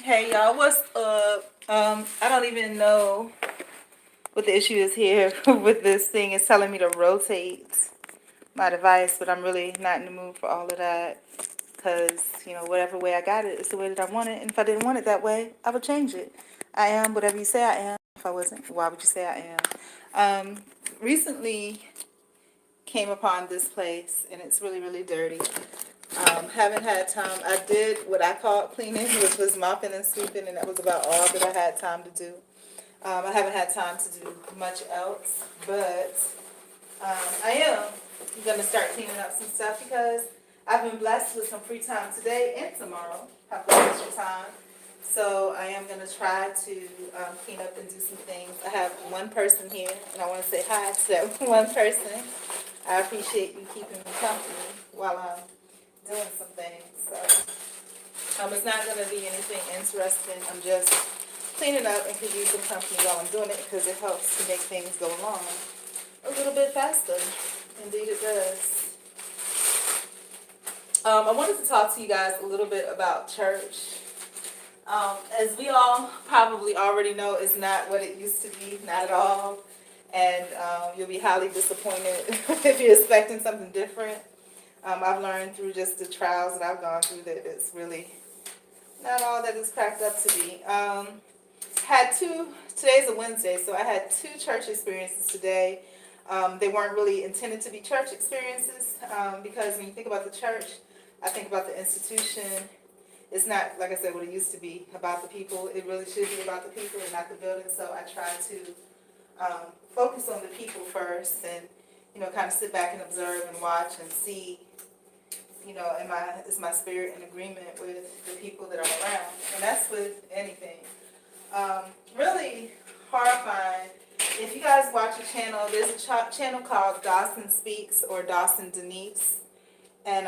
Hey y'all, what's up? I don't even know what the issue is here with this thing. It's telling me to rotate my device, but I'm really not in the mood for all of that because, whatever way I got it, it's the way that I want it. And if I didn't want it that way, I would change it. I am whatever you say I am. If I wasn't, why would you say I am? Recently came upon this place and it's really, really dirty. Haven't had time. I did what I called cleaning, which was mopping and sweeping, and that was about all that I had time to do. I haven't had time to do much else, but I am going to start cleaning up some stuff because I've been blessed with some free time today and tomorrow. Have the extra time. So I am going to try to clean up and do some things. I have one person here, and I want to say hi to that one person. I appreciate you keeping me company while I'm doing some things. So it's not going to be anything interesting. I'm just cleaning up and could use some company while I'm doing it because it helps to make things go along a little bit faster. Indeed it does. I wanted to talk to you guys a little bit about church. As we all probably already know, it's not what it used to be, not at all. And you'll be highly disappointed if you're expecting something different. I've learned through just the trials that I've gone through that it's really not all that it's cracked up to be. Today's a Wednesday, so I had two church experiences today. They weren't really intended to be church experiences because when you think about the church, I think about the institution. It's not, like I said, what it used to be about the people. It really should be about the people and not the building. So I try to focus on the people first and, kind of sit back and observe and watch and see, is my spirit in agreement with the people that I'm around? And that's with anything. Really horrifying. If you guys watch a channel, there's a channel called Dawson Speaks or Dawson Denise, and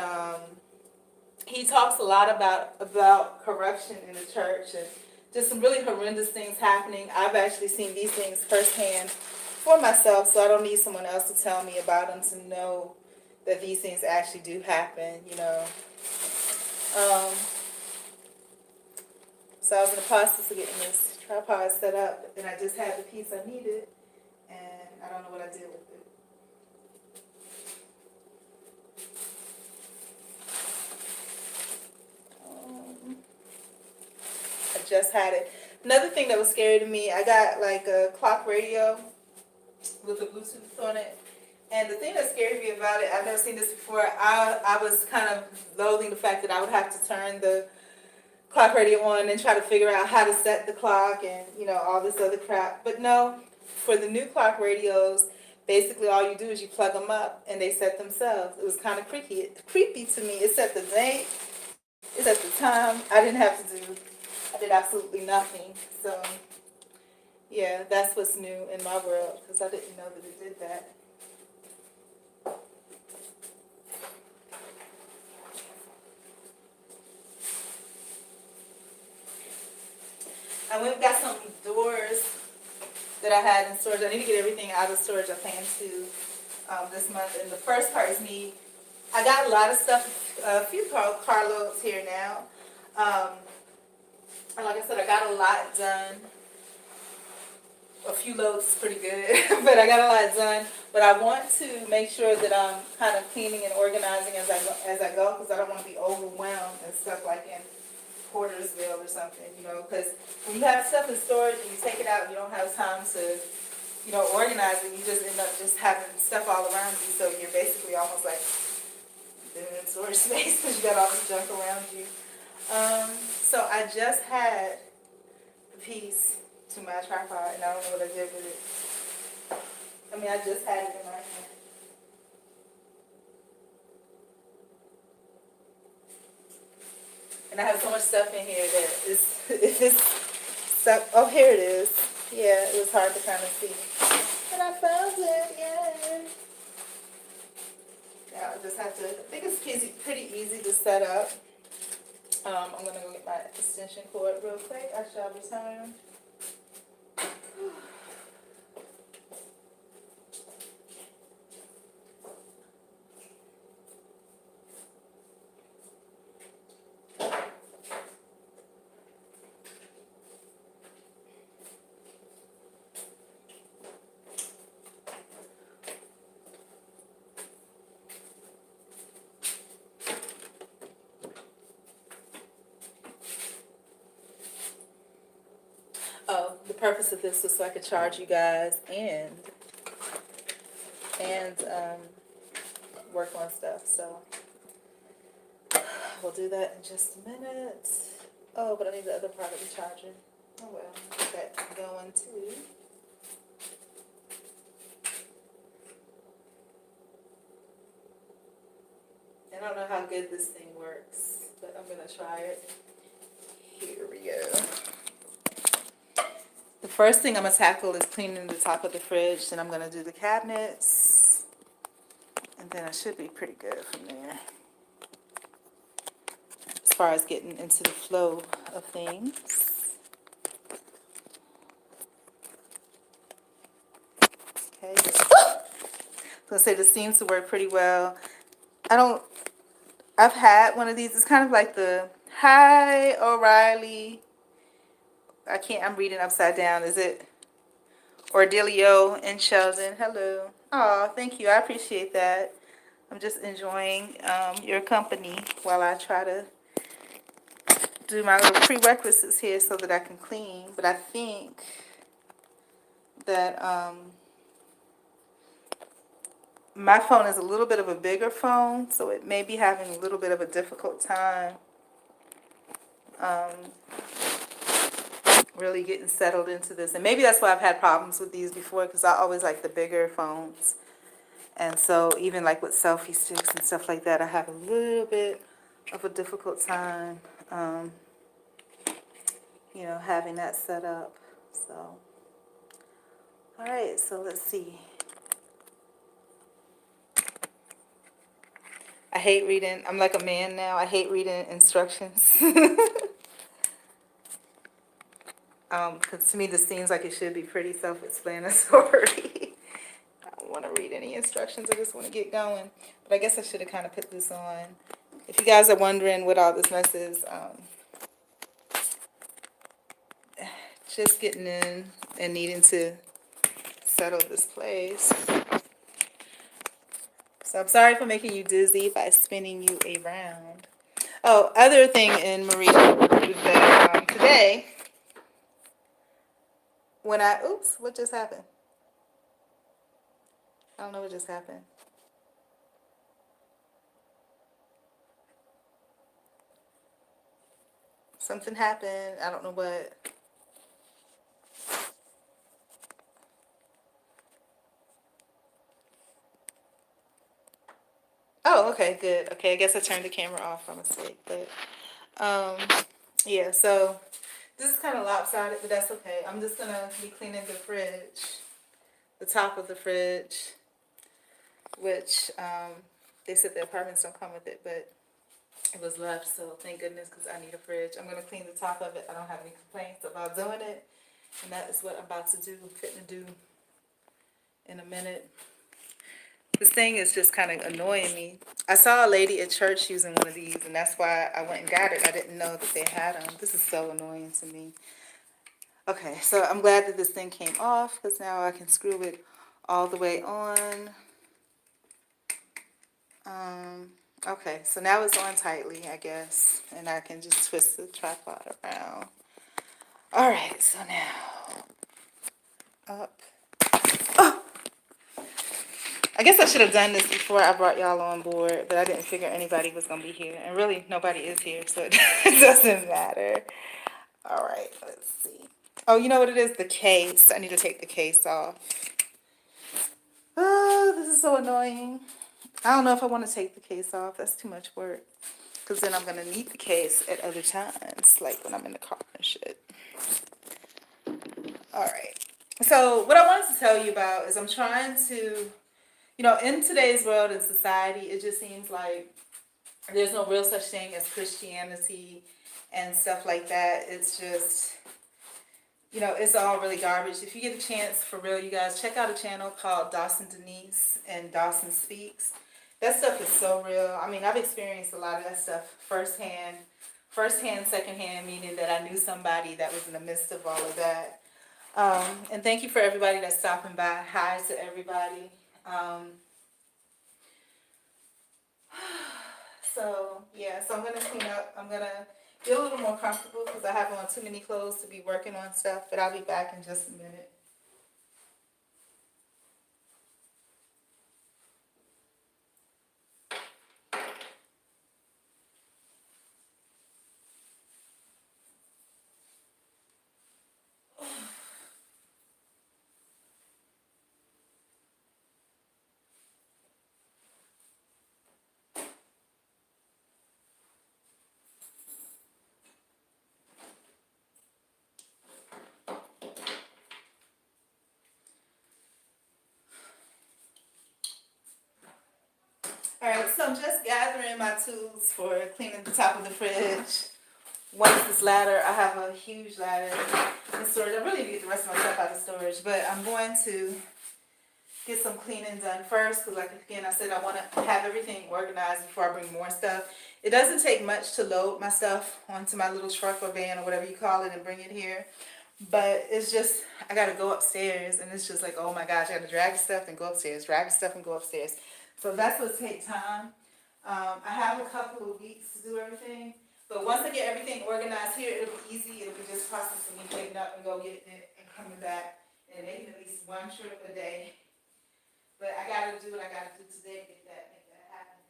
he talks a lot about corruption in the church and just some really horrendous things happening. I've actually seen these things firsthand for myself, so I don't need someone else to tell me about them to know that these things actually do happen. Um, so I was in the process of getting this tripod set up, and I just had the piece I needed, and I don't know what I did with it. I just had it. Another thing that was scary to me, I got like a clock radio with a Bluetooth on it. And the thing that scared me about it, I've never seen this before, I was kind of loathing the fact that I would have to turn the clock radio on and try to figure out how to set the clock and, all this other crap. But no, for the new clock radios, basically all you do is you plug them up and they set themselves. It was kind of creepy to me. It set the date, it set the time. I did absolutely nothing. So, yeah, that's what's new in my world because I didn't know that it did that. I went and got some doors that I had in storage. I need to get everything out of storage. I plan to this month. And the first part is me. I got a lot of stuff, a few carloads here now. And like I said, I got a lot done. A few loads is pretty good, but I got a lot done. But I want to make sure that I'm kind of cleaning and organizing as I go because I don't want to be overwhelmed and stuff like in Portersville or something, because when you have stuff in storage and you take it out and you don't have time to, organize it, you just end up just having stuff all around you. So you're basically almost like living in storage space because you got all this junk around you. So I just had the piece to my tripod and I don't know what I did with it. I mean, I just had it in my hand. And I have so much stuff in here that if it's stuff, oh, here it is. Yeah, it was hard to kind of see. And I found it, yay. Now I just have to, I think it's pretty easy to set up. I'm going to go get my extension cord real quick. I shall return. purpose of this was so I could charge you guys and work on stuff. So we'll do that in just a minute. Oh, but I need the other part of the charger. Oh well, get that going too. I don't know how good this thing works, but I'm gonna try it. Here we go. The first thing I'm gonna tackle is cleaning the top of the fridge, then I'm gonna do the cabinets, and then I should be pretty good from there as far as getting into the flow of things. Okay. So I say this seems to work pretty well. I've had one of these. It's kind of like the Hi O'Reilly. I'm reading upside down. Is it Ordilio in Sheldon? Hello. Oh, thank you. I appreciate that. I'm just enjoying your company while I try to do my little prerequisites here so that I can clean. But I think that my phone is a little bit of a bigger phone, so it may be having a little bit of a difficult time really getting settled into this. And maybe that's why I've had problems with these before, because I always like the bigger phones. And so even like with selfie sticks and stuff like that, I have a little bit of a difficult time, having that set up. So, all right, so let's see. I hate reading. I'm like a man now. I hate reading instructions. Because to me, this seems like it should be pretty self-explanatory. I don't want to read any instructions. I just want to get going. But I guess I should have kind of put this on. If you guys are wondering what all this mess is, just getting in and needing to settle this place. So I'm sorry for making you dizzy by spinning you around. Oh, other thing in Maria is that today, oops, what just happened? I don't know what just happened. Something happened. I don't know what. Oh, okay, good. Okay, I guess I turned the camera off by mistake. But, yeah, so this is kind of lopsided, but that's okay. I'm just going to be cleaning the fridge, the top of the fridge, which they said the apartments don't come with it, but it was left, so thank goodness, because I need a fridge. I'm going to clean the top of it. I don't have any complaints about doing it, and that is what I'm about to do, fitting to do in a minute. This thing is just kind of annoying me. I saw a lady at church using one of these, and that's why I went and got it. I didn't know that they had them. This is so annoying to me. Okay, so I'm glad that this thing came off, because now I can screw it all the way on. Okay, so now it's on tightly, I guess, and I can just twist the tripod around. All right, so now up. Oh! I guess I should have done this before I brought y'all on board, but I didn't figure anybody was going to be here. And really, nobody is here, so it doesn't matter. All right, let's see. Oh, you know what it is? The case. I need to take the case off. Oh, this is so annoying. I don't know if I want to take the case off. That's too much work. Because then I'm going to need the case at other times, like when I'm in the car and shit. All right. So what I wanted to tell you about is I'm trying to, in today's world and society, it just seems like there's no real such thing as Christianity and stuff like that. It's just, it's all really garbage. If you get a chance, for real, you guys, check out a channel called Dawson Denise and Dawson Speaks. That stuff is so real. I mean, I've experienced a lot of that stuff firsthand, secondhand, meaning that I knew somebody that was in the midst of all of that. And thank you for everybody that's stopping by. Hi to everybody. So I'm going to clean up. I'm going to Feel a little more comfortable because I have on too many clothes to be working on stuff, but I'll be back in just a minute. All right, so I'm just gathering my tools for cleaning the top of the fridge. Once this ladder, I have a huge ladder in storage. I really need to get the rest of my stuff out of storage, but I'm going to get some cleaning done first because, like, again, I said I want to have everything organized before I bring more stuff. It doesn't take much to load my stuff onto my little truck or van or whatever you call it and bring it here. But it's just, I got to go upstairs and it's just like, oh my gosh, I got to drag the stuff and go upstairs, drag the stuff and go upstairs. So that's what takes time. I have a couple of weeks to do everything. But once I get everything organized here, it'll be easy. It'll be just process of me getting up and go getting it and coming back and making at least one trip a day. But I gotta do what I gotta do today to make that happen.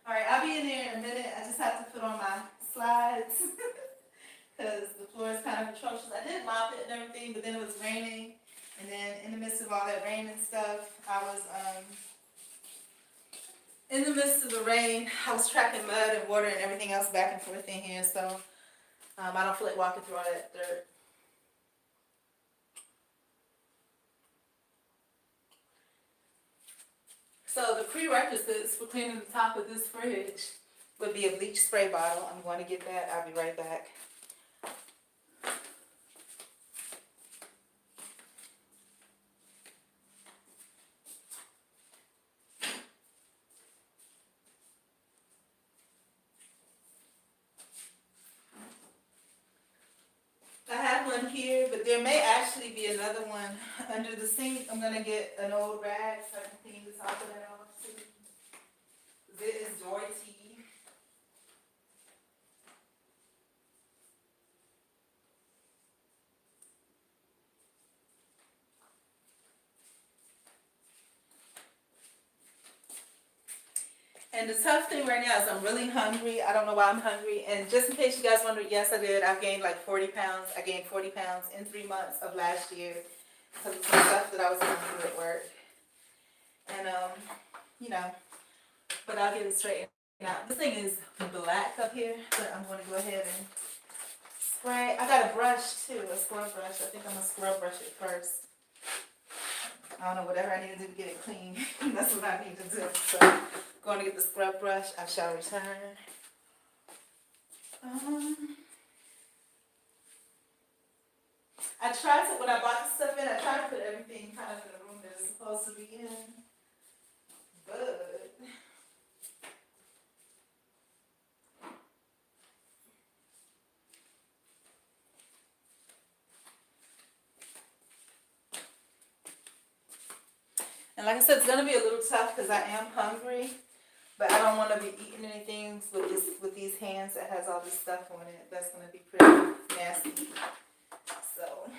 All right, I'll be in there in a minute. I just have to put on my slides because the floor is kind of atrocious. I did mop it and everything, but then it was raining. And then in the midst of all that rain and stuff, I was in the midst of the rain, I was tracking mud and water and everything else back and forth in here. So I don't feel like walking through all that dirt. So the prerequisites for cleaning the top of this fridge would be a bleach spray bottle. I'm going to get that. I'll be right back. I have one here, but there may actually be another one under the sink. I'm going to get an old rag so I can clean the top of that off too. This is Joy Tea. And the tough thing right now is I'm really hungry. I don't know why I'm hungry. And just in case you guys wonder, yes, I did. I've gained like 40 pounds. I gained 40 pounds in 3 months of last year because of some stuff that I was going through at work. And, you know, but I'll get it straightened out. This thing is black up here, but I'm going to go ahead and spray. I got a brush too, a scrub brush. I think I'm going to scrub brush it first. I don't know, whatever I need to do to get it clean. That's what I need to do. So, going to get the scrub brush. I shall return. I tried to, when I bought the stuff in, I tried to put everything kind of in the room that it's supposed to be in. But and like I said, it's gonna be a little tough because I am hungry, but I don't want to be eating anything with these hands that has all this stuff on it. That's gonna be pretty nasty. So.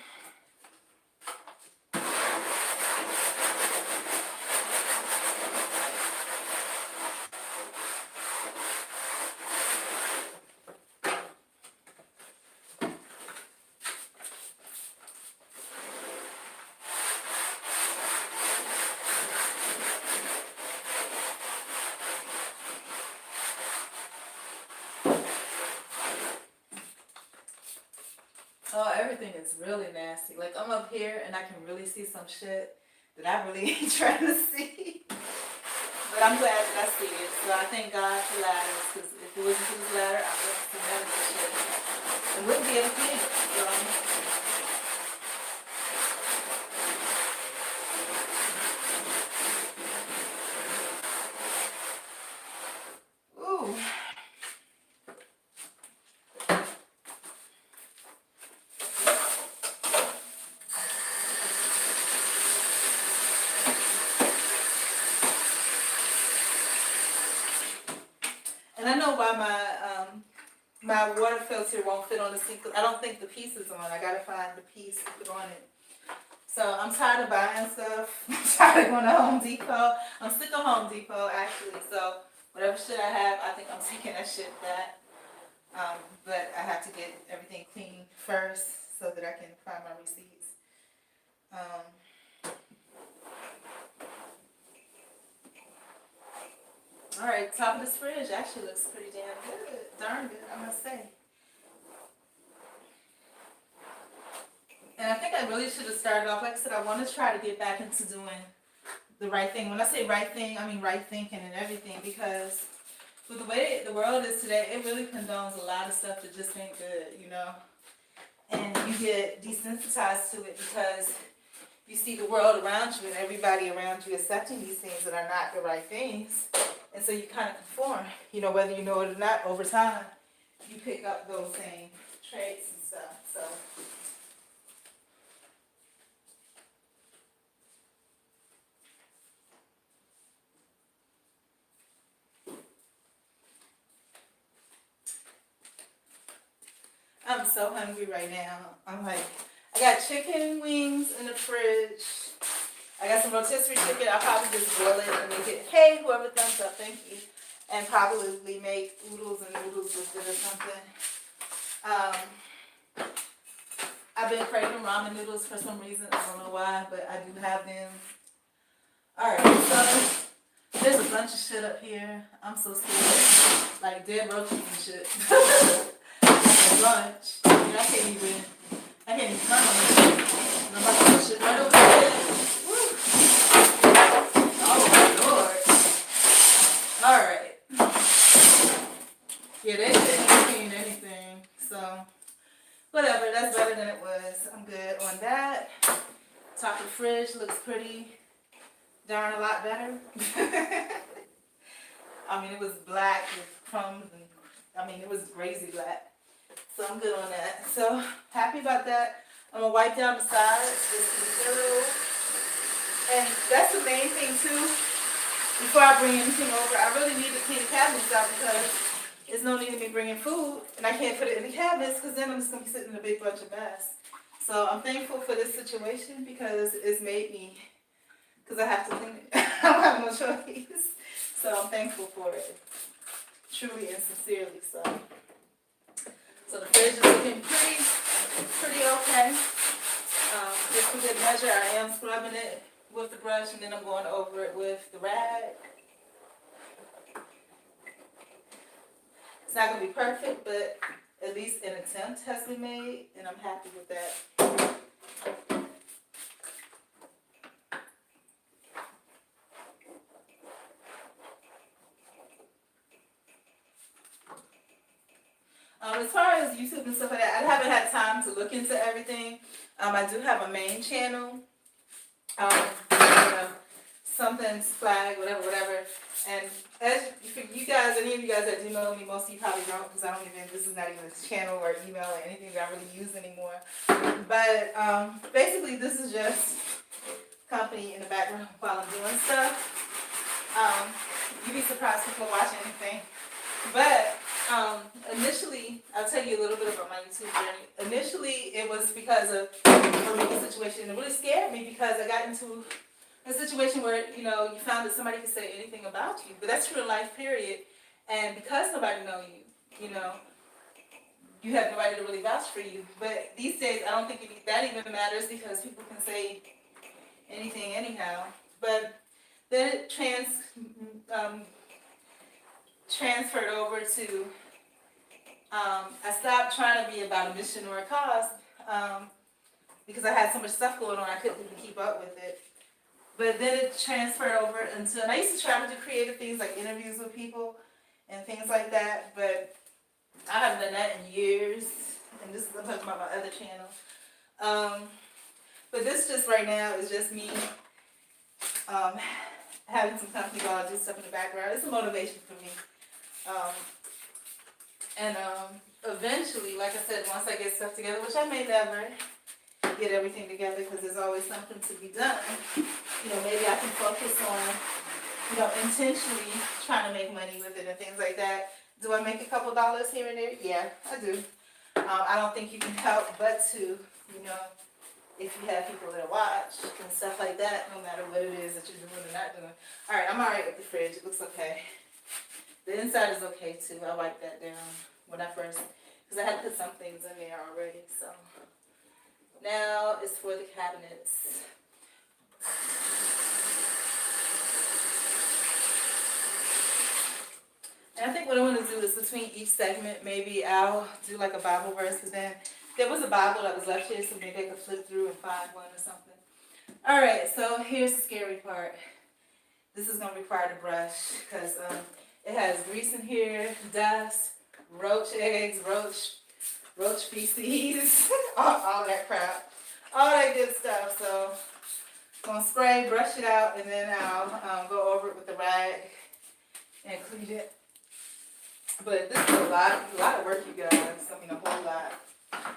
Oh, everything is really nasty. Like, I'm up here and I can really see some shit that I really ain't trying to see. But I'm glad that I see it. So I thank God for ladders, because if it wasn't for this ladder, I wouldn't see none of this shit. get a clean. Ooh. And I know why my water filter won't fit on the sink. I don't think the piece is on. I gotta find the piece to put on it. So I'm tired of buying stuff. I'm tired of going to Home Depot. I'm sick of Home Depot actually. So whatever shit I have, I think I'm taking that shit back. But I have to get everything clean first so that I can find my receipts. All right, top of this fridge actually looks pretty damn good. Darn good, I must say. And I think I really should have started off, like I said, I want to try to get back into doing the right thing. When I say right thing, I mean right thinking and everything, because with the way the world is today, it really condones a lot of stuff that just ain't good, you know? And you get desensitized to it because you see the world around you and everybody around you accepting these things that are not the right things. And so you kind of conform, you know, whether you know it or not, over time, you pick up those same traits and stuff, so. I'm so hungry right now. I'm like, I got chicken wings in the fridge. I got some rotisserie chicken. I'll probably just boil it and make it, hey, whoever thumbs up, thank you. And probably make oodles and noodles with it or something. I've been craving ramen noodles for some reason. I don't know why, but I do have them. Alright, so there's a bunch of shit up here. I'm so scared. Like dead roaches and shit. Lunch. Dude, I can't even turn on this shit. And I'm about to put shit right over there. Woo. Oh my lord. Alright. Yeah, they didn't clean anything. So, whatever. That's better than it was. I'm good on that. Top of the fridge looks pretty darn a lot better. I mean, it was black with crumbs and, I mean, it was crazy black. So I'm good on that. So happy about that. I'm gonna wipe down the sides with some cereal. And that's the main thing too. Before I bring anything over, I really need to clean the cabinets out because there's no need in me bringing food and I can't put it in the cabinets because then I'm just gonna be sitting in a big bunch of mess. So I'm thankful for this situation because it's made me, because I have to clean it. I don't have no choice. So I'm thankful for it. Truly and sincerely so. So the fridge is looking pretty okay. Just for good measure, I am scrubbing it with the brush and then I'm going over it with the rag. It's not going to be perfect, but at least an attempt has been made and I'm happy with that. As far as YouTube and stuff like that, I haven't had time to look into everything. I do have a main channel. You know, something's flagged, whatever. And as for you guys, any of you guys that do know me, most of you probably don't, because this is not even a channel or email or anything that I really use anymore. But basically, this is just company in the background while I'm doing stuff. You'd be surprised people watch anything. But initially, I'll tell you a little bit about my YouTube journey. Initially, it was because of a legal situation. It really scared me because I got into a situation where, you know, you found that somebody could say anything about you. But that's true in life, period. And because nobody knows you, you know, you have nobody to really vouch for you. But these days, I don't think that even matters because people can say anything anyhow. But then it transferred over to, I stopped trying to be about a mission or a cause because I had so much stuff going on, I couldn't even keep up with it. But then it transferred over into, and I used to try to do creative things like interviews with people and things like that, but I haven't done that in years. And this is, I'm talking about my other channel. But this just right now is just me having some company while I do stuff in the background. It's a motivation for me. And eventually, like I said, once I get stuff together, which I may never get everything together because there's always something to be done, you know, maybe I can focus on, you know, intentionally trying to make money with it and things like that. Do I make a couple dollars here and there? Yeah, I do. I don't think you can help but to, you know, if you have people that watch and stuff like that, no matter what it is that you're doing or not doing. All right, I'm all right with the fridge. It looks okay. The inside is okay too. I wiped that down when I first, because I had to put some things in there already. So now it's for the cabinets. And I think what I want to do is between each segment, maybe I'll do like a Bible verse, because then there was a Bible that was left here, so maybe I could flip through and find one or something. All right, so here's the scary part. This is going to require the brush, because it has grease in here, dust, roach eggs, roach feces, all that crap, all that good stuff. So I'm going to spray, brush it out, and then I'll go over it with the rag and clean it. But this is a lot of work, you guys. I mean, a whole lot.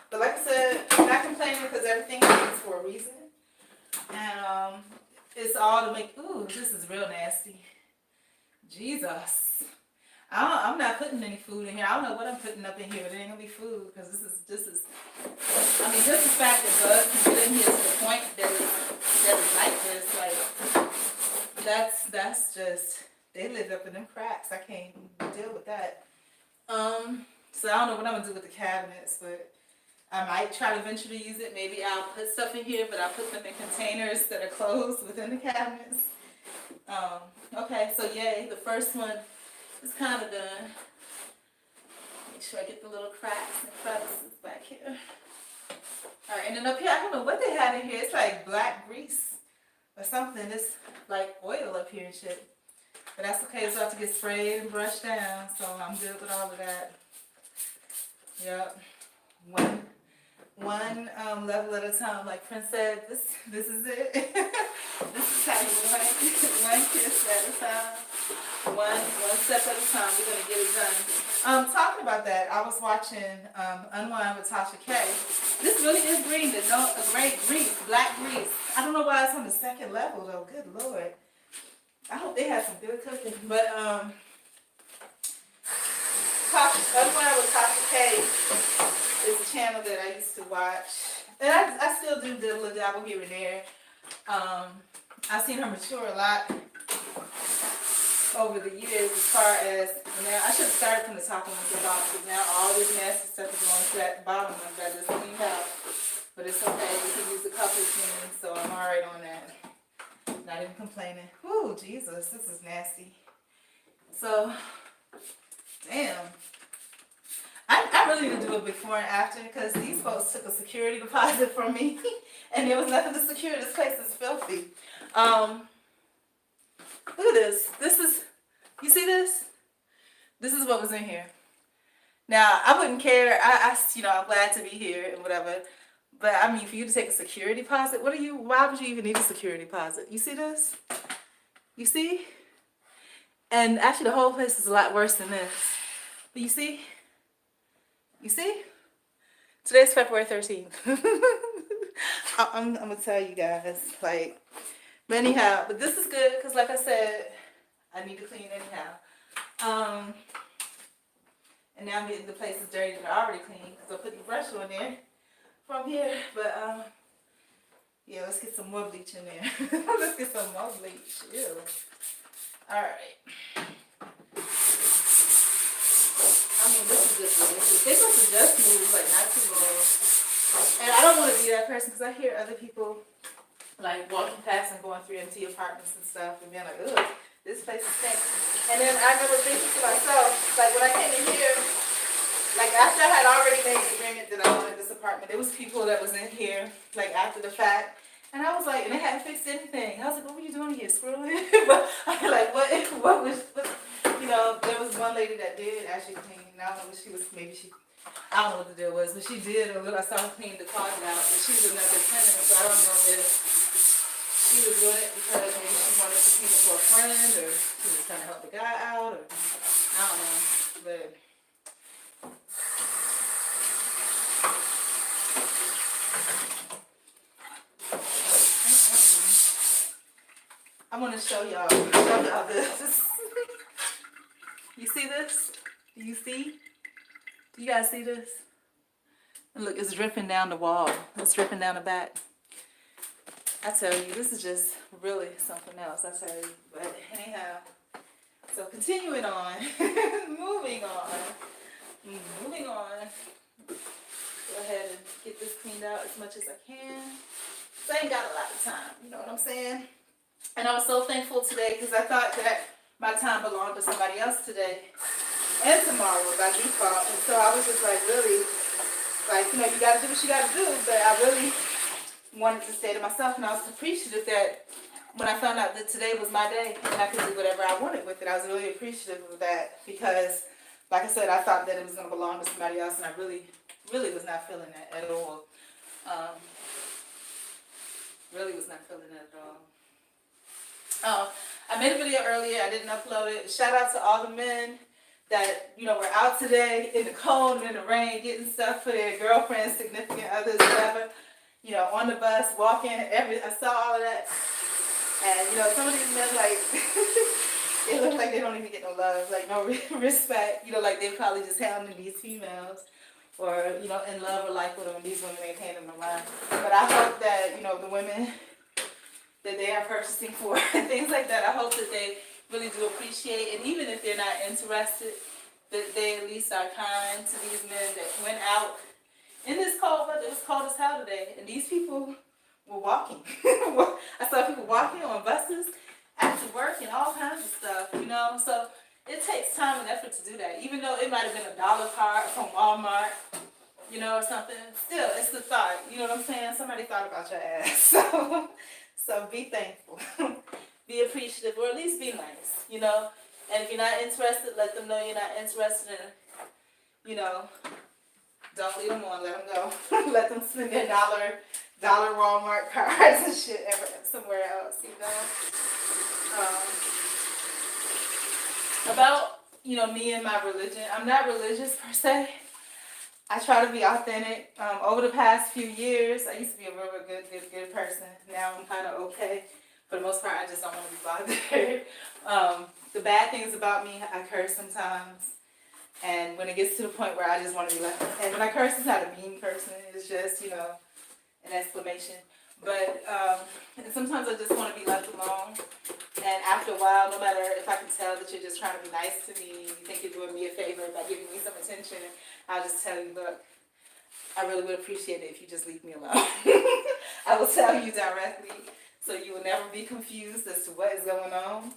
But like I said, I'm not complaining because everything happens for a reason. And it's all to make, ooh, this is real nasty. Jesus. I'm not putting any food in here. I don't know what I'm putting up in here, but it ain't gonna be food because this is, I mean, just the fact that bugs can get in here to the point that it's like this, like, that's just, they live up in them cracks. I can't deal with that. So I don't know what I'm gonna do with the cabinets, but I might try to venture to use it. Maybe I'll put stuff in here, but I'll put them in containers that are closed within the cabinets. Okay, so yay, the first one is kind of done. Make sure I get the little cracks and crevices back here. All right, and then up here, I don't know what they have in here. It's like black grease or something. It's like oil up here and shit. But that's okay, it's about to get sprayed and brushed down, so I'm good with all of that. Yep. One level at a time, like Prince said, this is it. This is how you like one kiss at a time. One step at a time, we're gonna get it done. Talking about that, I was watching Unwind with Tasha K. This really is green, a great grease, black grease. I don't know why it's on the second level though, good Lord. I hope they have some good cooking, but Unwind with Tasha K is a channel that I used to watch, and I still do dibble and dabble here and there. I've seen her mature a lot over the years as far as, now I should have started from the top and went to the bottom, because now all this nasty stuff is going to that bottom one that is cleaned out. But it's okay, we can use a couple of things, so I'm alright on that. Not even complaining. Whoo, Jesus, this is nasty. So, damn. I really need to do it before and after, because these folks took a security deposit from me and there was nothing to secure. This place is filthy. Look at this. This is, you see this? This is what was in here. Now, I wouldn't care. I'm glad to be here and whatever. But I mean, for you to take a security deposit, why would you even need a security deposit? You see this? You see? And actually the whole place is a lot worse than this. But you see? You see? Today's February 13th. I'm gonna tell you guys, like, but anyhow, but this is good, because like I said, I need to clean anyhow. And now I'm getting the places dirty that I already cleaned, because I put the brush on there from here, but yeah, let's get some more bleach in there. Let's get some more bleach. Ew. Alright. I mean, this is just ridiculous. They must have just moved, like, not too long. And I don't want to be that person, because I hear other people, like, walking past and going through empty apartments and stuff, and being like, ugh, this place is stinks. And then I remember thinking to myself, like, when I came in here, like, after I had already made the agreement that I wanted this apartment, there was people that was in here, like, after the fact, and I was like, and they hadn't fixed anything. I was like, what were you doing here, screwing? But I was like, what was, you know, there was one lady that did actually clean. And I don't know, maybe she I don't know what the deal was, but she did a little. I saw her clean the closet out, but she was another tenant, so I don't know if she was doing it because maybe she wanted to clean it for a friend, or she was trying to help the guy out, or I don't know. But I want to show y'all this. You see this? Do you see? Do you guys see this? And look, it's dripping down the wall. It's dripping down the back. I tell you, this is just really something else, I tell you. But anyhow, so continuing on, moving on, moving on. Go ahead and get this cleaned out as much as I can. So I ain't got a lot of time, you know what I'm saying? And I was so thankful today because I thought that my time belonged to somebody else today and tomorrow by default. And so I was just like, really, like, you know, you got to do what you got to do. But I really wanted to say to myself, and I was appreciative that when I found out that today was my day and I could do whatever I wanted with it, I was really appreciative of that because, like I said, I thought that it was going to belong to somebody else, and I really was not feeling that at all. Really was not feeling that at all. I made a video earlier. I didn't upload it. Shout out to all the men that, you know, were out today in the cold and in the rain getting stuff for their girlfriends, significant others, whatever. You know, on the bus, walking, I saw all of that. And, you know, some of these men, like, it looks like they don't even get no love, like no respect. You know, like they're probably just hounding these females or, you know, in love or like with them. These women ain't paying them no mind. But I hope that, you know, the women that they are purchasing for and things like that, I hope that they really do appreciate, and even if they're not interested, that they at least are kind to these men that went out in this cold weather. It was cold as hell today, and these people were walking. I saw people walking on buses after work and all kinds of stuff, you know. So it takes time and effort to do that, even though it might have been a dollar card from Walmart, you know, or something. Still, it's the thought. You know what I'm saying? Somebody thought about your ass. So be thankful. Be appreciative, or at least be nice, you know. And if you're not interested, let them know you're not interested in, you know, don't leave them on, let them go. Let them spend their dollar Walmart cards and shit somewhere else, you know. About, you know, me and my religion, I'm not religious per se. I try to be authentic. Over the past few years, I used to be a real good person. Now I'm kind of okay. For the most part, I just don't want to be bothered. The bad things about me, I curse sometimes. And when it gets to the point where I just want to be left, and when I curse, it's not a mean person. It's just, you know, an exclamation. But and sometimes I just want to be left alone. And after a while, no matter if I can tell that you're just trying to be nice to me, you think you're doing me a favor by giving me some attention, I'll just tell you, look, I really would appreciate it if you just leave me alone. I will tell you directly, so you will never be confused as to what is going on.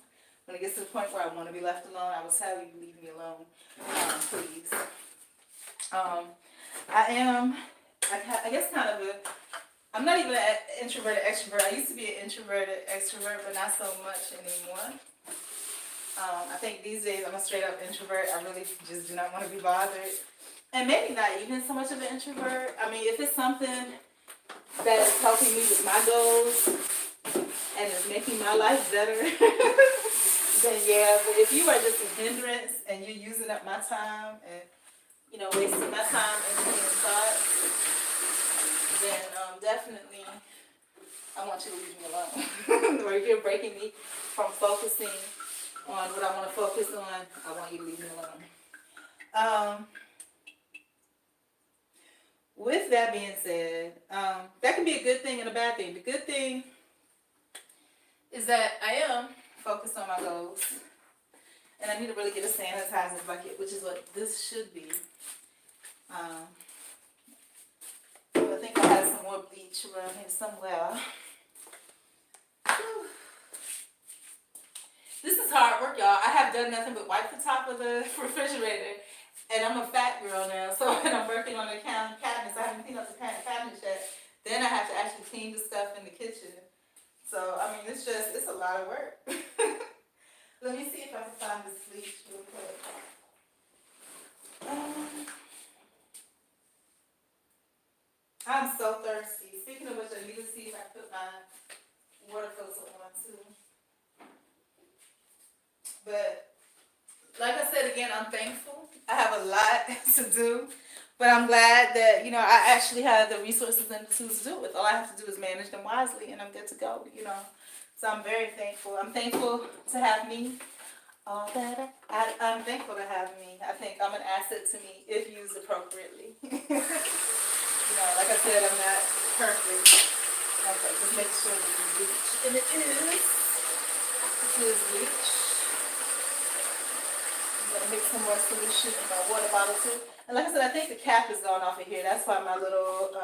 When it gets to the point where I want to be left alone, I will tell you, leave me alone, please. I guess kind of I'm not even an introverted extrovert. I used to be an introverted extrovert, but not so much anymore. I think these days I'm a straight up introvert. I really just do not want to be bothered. And maybe not even so much of an introvert. I mean, if it's something that is helping me with my goals and is making my life better, then yeah. But if you are just a hindrance and you're using up my time and, you know, wasting my time and thought, then definitely I want you to leave me alone. Or if you're breaking me from focusing on what I want to focus on, I want you to leave me alone. With that being said, that can be a good thing and a bad thing. The good thing is that I am focused on my goals. And I need to really get a sanitizer bucket, which is what this should be. I think I have some more bleach around here somewhere. Whew. This is hard work, y'all. I have done nothing but wipe the top of the refrigerator. And I'm a fat girl now, so when I'm working on the cabinets, I haven't cleaned up the cabinets yet. Then I have to actually clean the stuff in the kitchen. So, I mean, it's a lot of work. Let me see if I can find this bleach real quick. I'm so thirsty. Speaking of which, I need to see if I put my water filter on too. But like I said again, I'm thankful. I have a lot to do, but I'm glad that I actually have the resources and the tools to do it with. All I have to do is manage them wisely, and I'm good to go. So I'm very thankful. I'm thankful to have me. All that I'm thankful to have me. I think I'm an asset to me if used appropriately. Like I said, I'm not perfect. Okay, just make sure that you bleach. And it is. This is bleach. I'm gonna mix some more solution in my water bottle too. And like I said, I think the cap is going off of here. That's why my little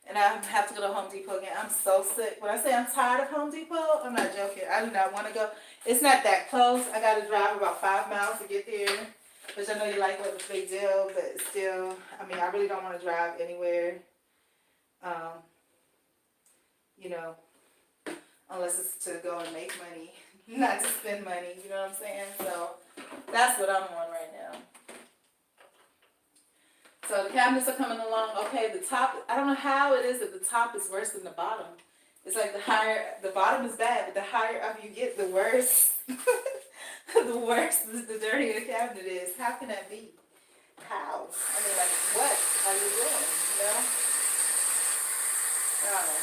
and I have to go to Home Depot again. I'm so sick. When I say I'm tired of Home Depot, I'm not joking. I do not want to go. It's not that close. I got to drive about 5 miles to get there. Which I know you like what the big deal, but still, I really don't want to drive anywhere. Unless it's to go and make money, not to spend money. You know what I'm saying? So that's what I'm on right now. So the cabinets are coming along. Okay, the top, I don't know how it is that the top is worse than the bottom. It's like the bottom is bad, but the higher up you get, the worse. The worse, the dirtier the cabinet is. How can that be? How? What are you doing? I don't know.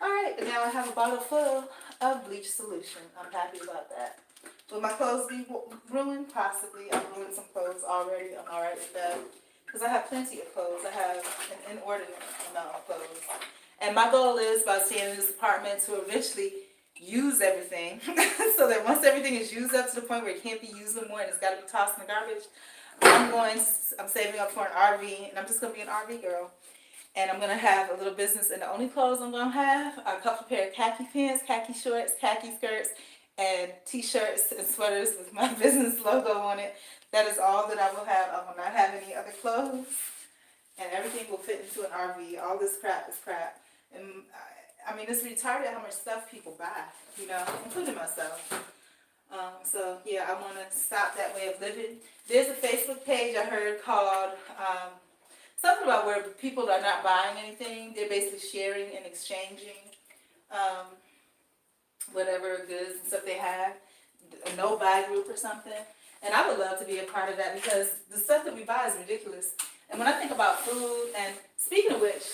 Alright, and now I have a bottle full of bleach solution. I'm happy about that. Will my clothes be ruined? Possibly. I've ruined some clothes already. I'm alright with that. Because I have plenty of clothes. I have an inordinate amount of clothes. And my goal is, by staying in this apartment, to eventually use everything. So that once everything is used up to the point where it can't be used no more and it's got to be tossed in the garbage, I'm saving up for an RV, and I'm just going to be an RV girl. And I'm going to have a little business, and the only clothes I'm going to have are a couple pair of khaki pants, khaki shorts, khaki skirts, and t-shirts and sweaters with my business logo on it. That is all that I will have. I will not have any other clothes, and everything will fit into an RV. All this crap is crap. And it's retarded how much stuff people buy, including myself. So yeah, I want to stop that way of living. There's a Facebook page I heard called something about where people are not buying anything. They're basically sharing and exchanging whatever goods and stuff they have. A no-buy group or something. And I would love to be a part of that, because the stuff that we buy is ridiculous. And when I think about food, and speaking of which,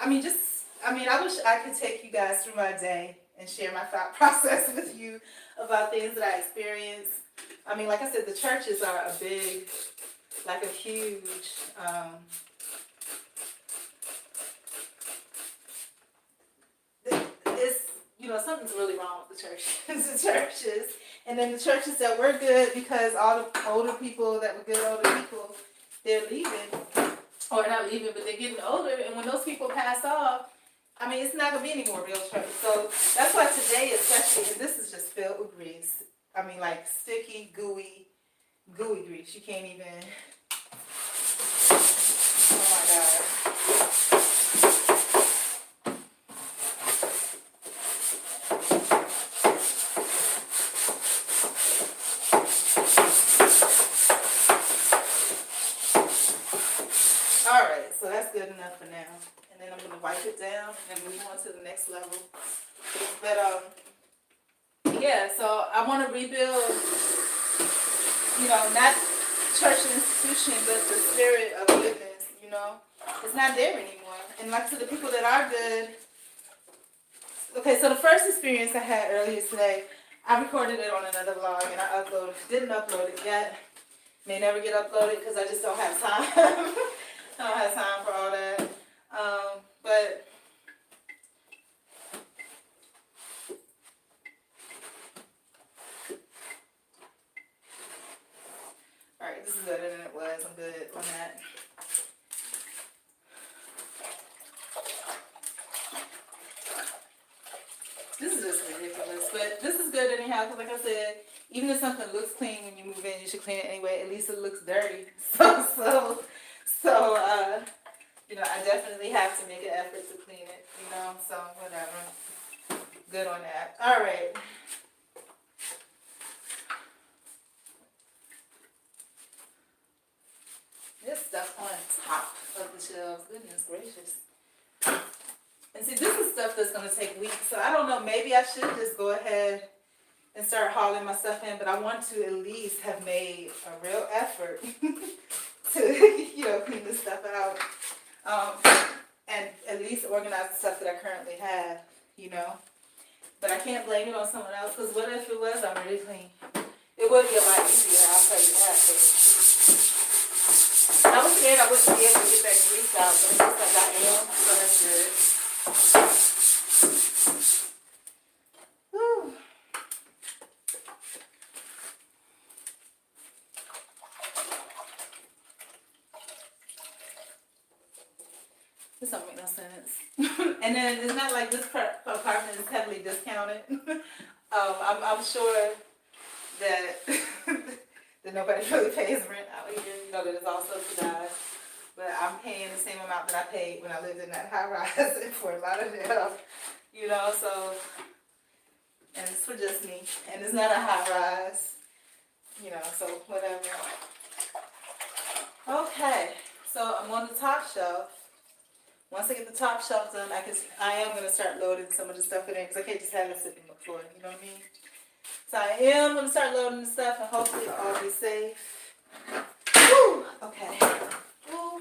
I wish I could take you guys through my day and share my thought process with you about things that I experience. Like I said, the churches are a huge, something's really wrong with the churches. And then the churches that were good, because all the older people that were good older people, they're leaving. Or not leaving, but they're getting older. And when those people pass off, it's not going to be any more real church. So that's why today especially, and this is just filled with grease. Sticky, gooey grease. You can't even, oh my God. Alright, so that's good enough for now. And then I'm going to wipe it down and move on to the next level. But, yeah, so I want to rebuild, not church and institution, but the spirit of goodness, It's not there anymore. And like to the people that are good, okay, so the first experience I had earlier today, I recorded it on another vlog, and I didn't upload it yet. May never get uploaded because I just don't have time. I don't have time for all that. But alright, this is better than it was. I'm good on that. This is just ridiculous. But this is good anyhow, because like I said, even if something looks clean when you move in, you should clean it anyway. At least it looks dirty. So I definitely have to make an effort to clean it, so whatever. Good on that. All right. This stuff on top of the shelves. Goodness gracious. And see, this is stuff that's going to take weeks. So I don't know, maybe I should just go ahead and start hauling my stuff in. But I want to at least have made a real effort to, clean this stuff out. And at least organize the stuff that I currently have, But I can't blame it on someone else, because what if it was already clean? It would be a lot easier, I'll tell you that. But I was scared I wouldn't be able to get that grease out, but it looks like I am, so that's good. Whew. This don't make no sense. And then it's not like this apartment is heavily discounted. I'm sure that that nobody really pays rent out here. That it's all subsidized. But I'm paying the same amount that I paid when I lived in that high rise in Fort Lauderdale. So, and it's for just me. And it's not a high rise. So whatever. Okay, so I'm on the top shelf. Once I get the top shelf done, I am going to start loading some of the stuff in there, because I can't just have it sitting on the floor, you know what I mean? So I am going to start loading the stuff, and hopefully it'll all be safe. Woo! Okay. Woo.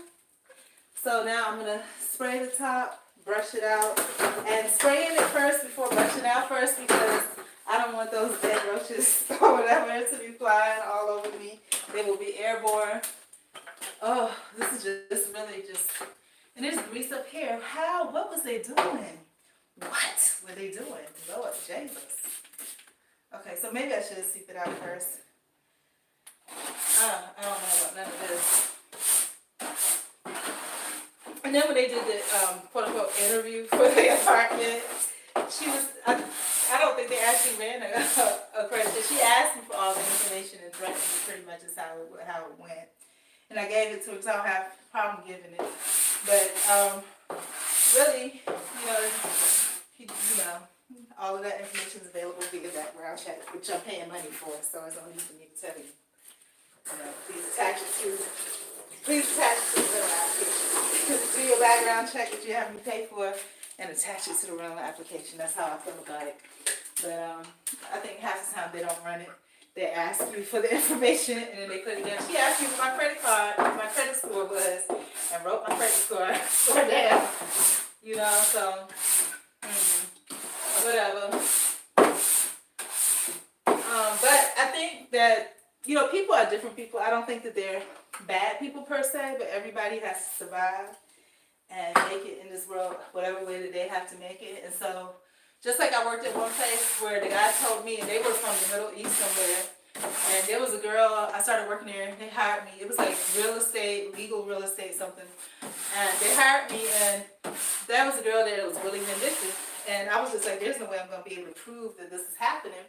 So now I'm going to spray the top, brush it out, and spraying it first before brushing out first, because I don't want those dead roaches or whatever to be flying all over me. They will be airborne. Oh, this is just really just... And there's grease up here. How? What was they doing? What were they doing? Lord Jesus. Okay, so maybe I should sweep it out first. I don't know about none of this. And then when they did the quote-unquote interview for the apartment, I don't think they actually ran a credit. She asked me for all the information and threatened me pretty much is how it went. And I gave it to her because I don't have a problem giving it. But really, all of that information is available via background check, which I'm paying money for, so it's no need for me to tell you. Please attach it to the rental application. Do your background check that you have me pay for, and attach it to the rental application. That's how I feel about it. But I think half the time they don't run it. They ask you for the information, and then they put it down. She asked me for my credit card, what my credit score was, and wrote my credit score down. So, whatever. But I think that, people are different people. I don't think that they're bad people per se, but everybody has to survive and make it in this world whatever way that they have to make it. And so, just like I worked at one place where the guy told me, and they were from the Middle East somewhere, and there was a girl, I started working there, they hired me. It was like legal real estate something. And they hired me, and there was a girl there that was really vindictive. And I was just like, there's no way I'm going to be able to prove that this is happening.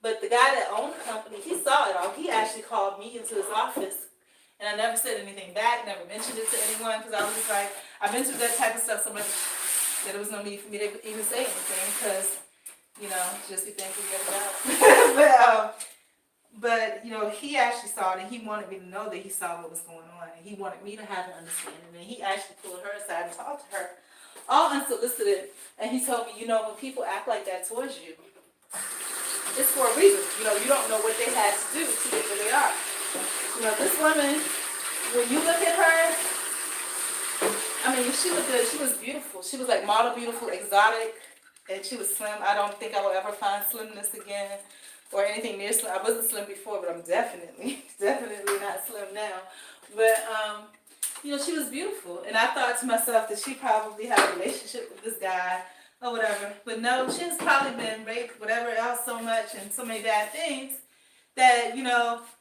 But the guy that owned the company, he saw it all. He actually called me into his office. And I never said anything back, never mentioned it to anyone, because I was just like, I've been through that type of stuff so much that there was no need for me to even say anything, because, just be thankful you get it out. But he actually saw it, and he wanted me to know that he saw what was going on, and he wanted me to have an understanding, and he actually pulled her aside and talked to her, all unsolicited, and he told me, when people act like that towards you, it's for a reason. You don't know what they had to do to get where they are. This woman, when you look at her, she looked good. She was beautiful. She was like model beautiful, exotic, and she was slim. I don't think I will ever find slimness again or anything near slim. I wasn't slim before, but I'm definitely not slim now. But, she was beautiful. And I thought to myself that she probably had a relationship with this guy or whatever. But no, she's probably been raped, whatever else, so much and so many bad things that,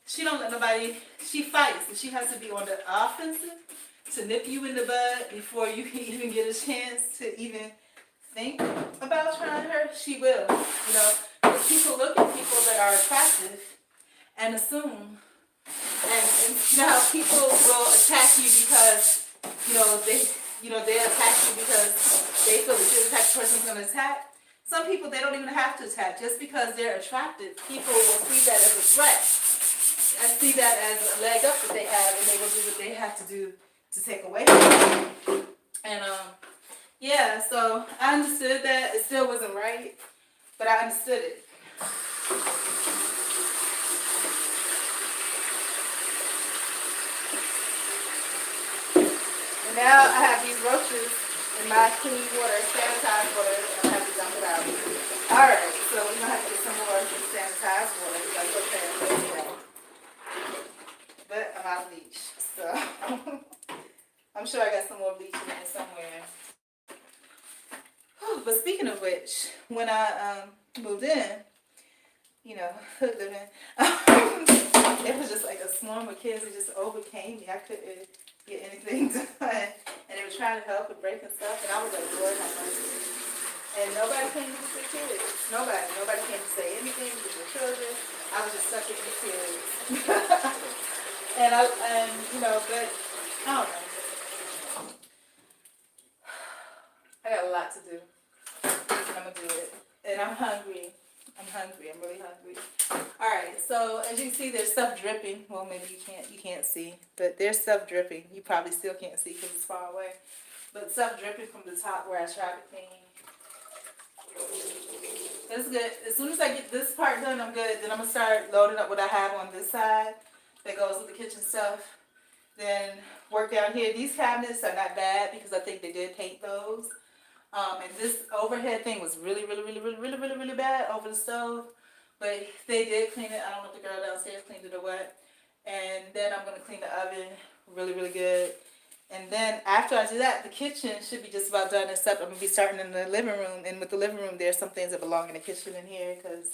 she don't let nobody, she fights. And she has to be on the offensive to nip you in the bud before you can even get a chance to even think about trying her. She will, Because people look at people that are attractive and assume, and how people will attack you because, they attack you because they feel that you're the type of person who's going to attack. Some people, they don't even have to attack. Just because they're attractive, people will see that as a threat and see that as a leg up that they have, and they will do what they have to do to take away from it. And yeah, so I understood that. It still wasn't right, but I understood it. And now I have these roaches in my clean water, sanitized water, and I have to dump it out. Alright, so we're gonna have to get some more sanitized water. That's okay. But I'm out of bleach, so I'm sure I got some more bleach in there somewhere. But speaking of which, when I moved in, you know, hood living, it was just like a swarm of kids that just overcame me. I couldn't get anything done. And they were trying to help and breaking stuff, and I was like, Lord have mercy. And nobody came to see kids. Nobody came to say anything to the children. I was just stuck with the kids. and you know, but I don't know. I got a lot to do. And I'm gonna do it. And I'm hungry. I'm really hungry. Alright, so as you can see, there's stuff dripping. Well, maybe you can't see, but there's stuff dripping. You probably still can't see because it's far away. But stuff dripping from the top where I tried to clean. It's good. As soon as I get this part done, I'm good. Then I'm gonna start loading up what I have on this side that goes with the kitchen stuff. Then work down here. These cabinets are not bad because I think they did paint those. And this overhead thing was really bad over the stove. But they did clean it. I don't know if the girl downstairs cleaned it or what. And then I'm going to clean the oven really good. And then after I do that, the kitchen should be just about done, except I'm going to be starting in the living room. And with the living room, there's some things that belong in the kitchen in here because,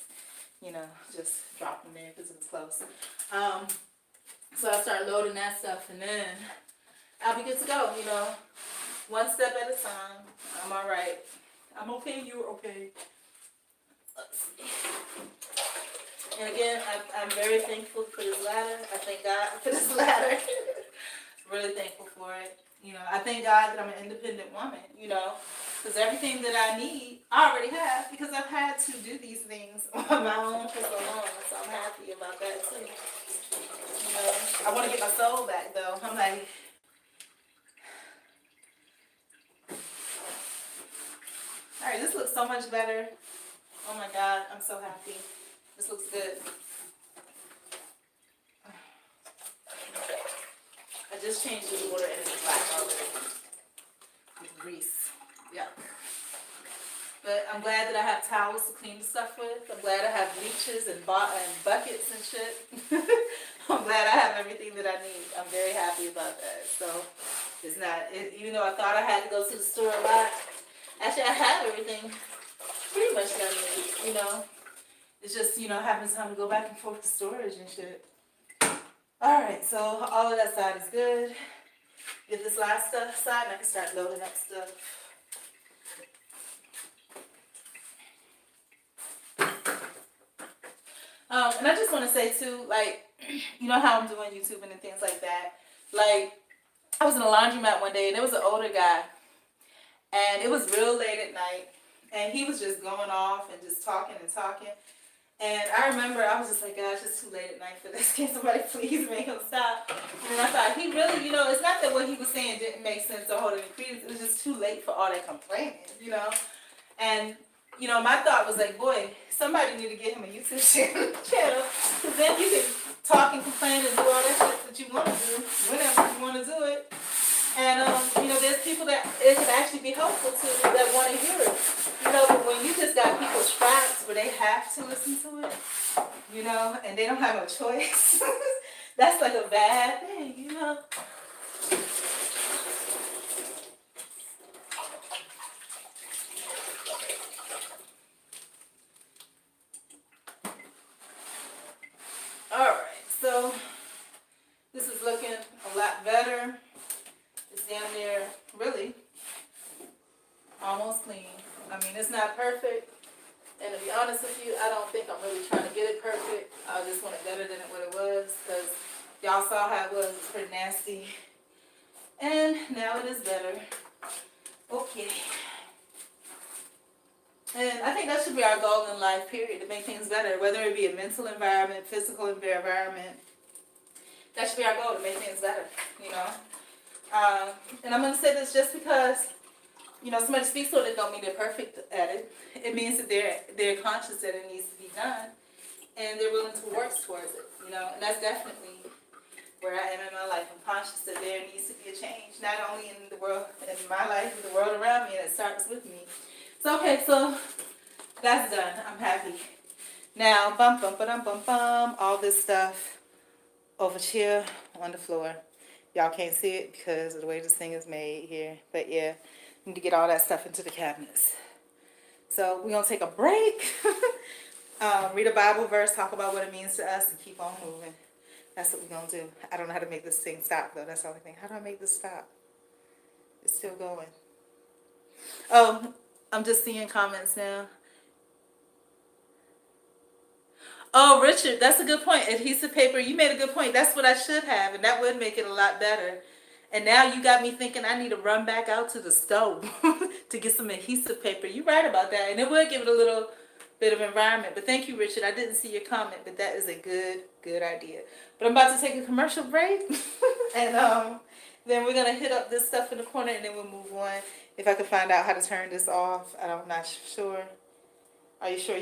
you know, just drop them there because it was close. So I start loading that stuff, and then I'll be good to go, you know. One step at a time. I'm all right. I'm okay. You're okay. Let's see. And again, I'm very thankful for this ladder. I thank God for this ladder. Really thankful for it. You know, I thank God that I'm an independent woman, you know, because everything that I need, I already have because I've had to do these things on my own for so long. So I'm happy about that too. You know, I want to get my soul back though. I'm like, all right, this looks so much better. Oh my God, I'm so happy. This looks good. I just changed the water and it's black already. With grease. Yeah. But I'm glad that I have towels to clean the stuff with. I'm glad I have bleaches and buckets and shit. I'm glad I have everything that I need. I'm very happy about that. So it's not, even though I thought I had to go to the store a lot, actually I have everything pretty much that I need, you know. It's just, you know, having time to go back and forth to storage and shit. Alright, so all of that side is good. Get this last stuff side and I can start loading up stuff. And I just want to say too, like, you know how I'm doing YouTube and things like that. Like, I was in a laundromat one day and there was an older guy. And it was real late at night. And he was just going off and just talking and talking. And I remember I was just like, gosh, it's too late at night for this. Can somebody please make him stop? And then I thought, he really, you know, it's not that what he was saying didn't make sense or hold any credence. It was just too late for all that complaining, you know. And, you know, my thought was like, boy, somebody need to get him a YouTube channel. Because then you can talk and complain and do all that shit that you want to do whenever you want to do it. And, you know, there's people that it can actually be helpful to that want to hear it. You know, but when you just got people trapped where they have to listen to it, you know, and they don't have no choice, that's like a bad thing, you know. Alright, so this is looking a lot better. It's damn near, really, almost clean. I mean, it's not perfect. And to be honest with you, I don't think I'm really trying to get it perfect. I just want it better than what it was. Because y'all saw how it was. It's pretty nasty. And now it is better. Okay. And I think that should be our goal in life, period. To make things better. Whether it be a mental environment, physical environment. That should be our goal, to make things better, you know. And I'm going to say this just because, somebody speaks on it don't mean they're perfect at it. It means that they're conscious that it needs to be done, and they're willing to work towards it, and that's definitely where I am in my life. I'm conscious that there needs to be a change, not only in the world, in my life, but the world around me, and it starts with me. So, okay, so that's done. I'm happy. Now, all this stuff over here on the floor. Y'all can't see it because of the way this thing is made here. But yeah, need to get all that stuff into the cabinets. So we're going to take a break, read a Bible verse, talk about what it means to us, and keep on moving. That's what we're going to do. I don't know how to make this thing stop, though. That's the only thing. How do I make this stop? It's still going. Oh, I'm just seeing comments now. Oh, Richard, that's a good point. Adhesive paper, you made a good point. That's what I should have, and that would make it a lot better. And now you got me thinking I need to run back out to the stove to get some adhesive paper. You're right about that, and it would give it a little bit of environment. But thank you, Richard. I didn't see your comment, but that is a good idea. But I'm about to take a commercial break, and then we're gonna hit up this stuff in the corner, and then we'll move on. If I can find out how to turn this off, I'm not sure. Are you sure?